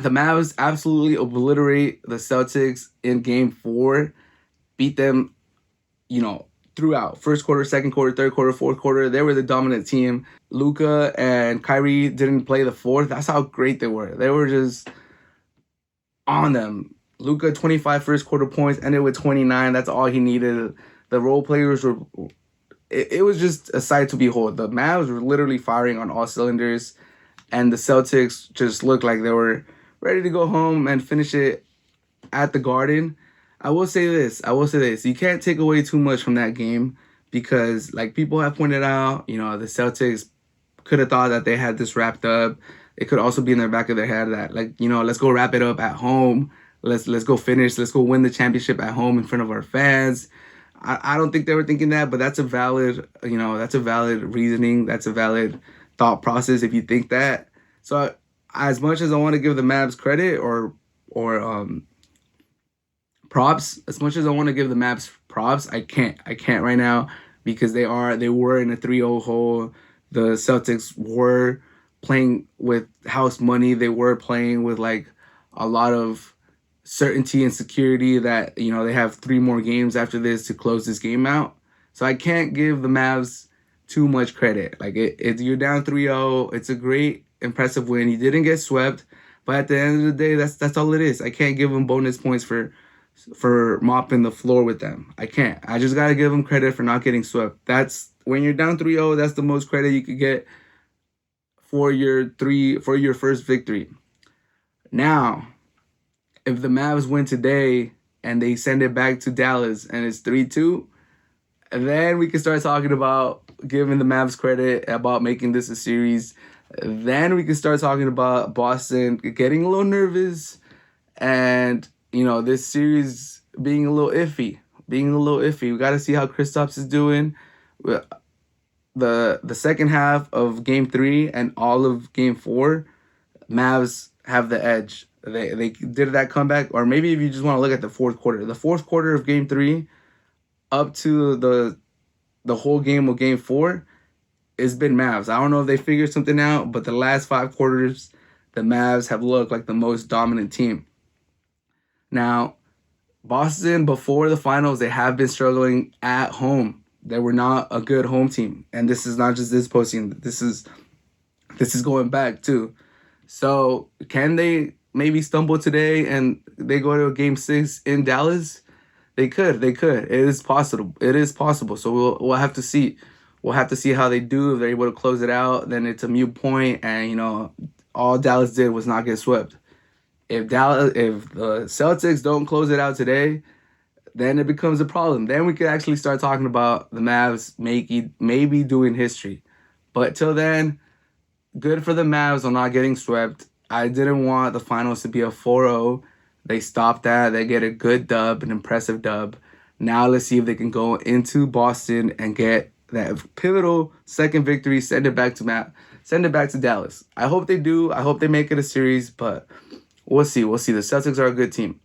The Mavs absolutely obliterate the Celtics in Game 4, beat them, you know, throughout. First quarter, second quarter, third quarter, fourth quarter. They were the dominant team. Luka and Kyrie didn't play the fourth. That's how great they were. They were just on them. Luka, 25 first quarter points, ended with 29. That's all he needed. The role players were. It was just a sight to behold. The Mavs were literally firing on all cylinders, and the Celtics just looked like they were ready to go home and finish it at the Garden. I will say this. You can't take away too much from that game because, like people have pointed out, the Celtics could have thought that they had this wrapped up. It could also be in their back of their head that, like, let's go wrap it up at home. Let's go finish. Let's go win the championship at home in front of our fans. I don't think they were thinking that, but that's a valid, that's a valid reasoning. That's a valid thought process if you think that. So as much as I want to give the Mavs credit or props, as much as I want to give the Mavs props, I can't right now because they were in a 3-0 hole. The Celtics were playing with house money. They were playing with like a lot of certainty and security that, they have 3 more games after this to close this game out. So I can't give the Mavs too much credit. Like you're down 3-0. It's a great, impressive win. You didn't get swept, but at the end of the day, that's all it is. I can't give them bonus points for mopping the floor with them. I can't. I just gotta give them credit for not getting swept. That's when you're down 3-0. That's the most credit you could get for your first victory. Now, if the Mavs win today and they send it back to Dallas and it's 3-2, then we can start talking about giving the Mavs credit about making this a series. Then we can start talking about Boston getting a little nervous and, this series being a little iffy. We got to see how Kristaps is doing. The second half of Game 3 and all of Game 4, Mavs have the edge. They did that comeback, or maybe if you just want to look at the fourth quarter. The fourth quarter of Game 3 up to the whole game of Game 4, it's been Mavs. I don't know if they figured something out, but the last 5 quarters, the Mavs have looked like the most dominant team. Now, Boston, before the finals, they have been struggling at home. They were not a good home team. And this is not just this postseason. This is going back, too. So, can they maybe stumble today and they go to a Game 6 in Dallas? They could. It is possible. So, we'll have to see. We'll have to see how they do. If they're able to close it out, then it's a moot point, and all Dallas did was not get swept. If the Celtics don't close it out today, then it becomes a problem. Then we could actually start talking about the Mavs maybe doing history. But till then, good for the Mavs on not getting swept. I didn't want the finals to be a 4-0. They stopped that. They get a good dub, an impressive dub. Now let's see if they can go into Boston and get that pivotal second victory, send it back to Dallas. I hope they do. I hope they make it a series, but we'll see. The Celtics are a good team.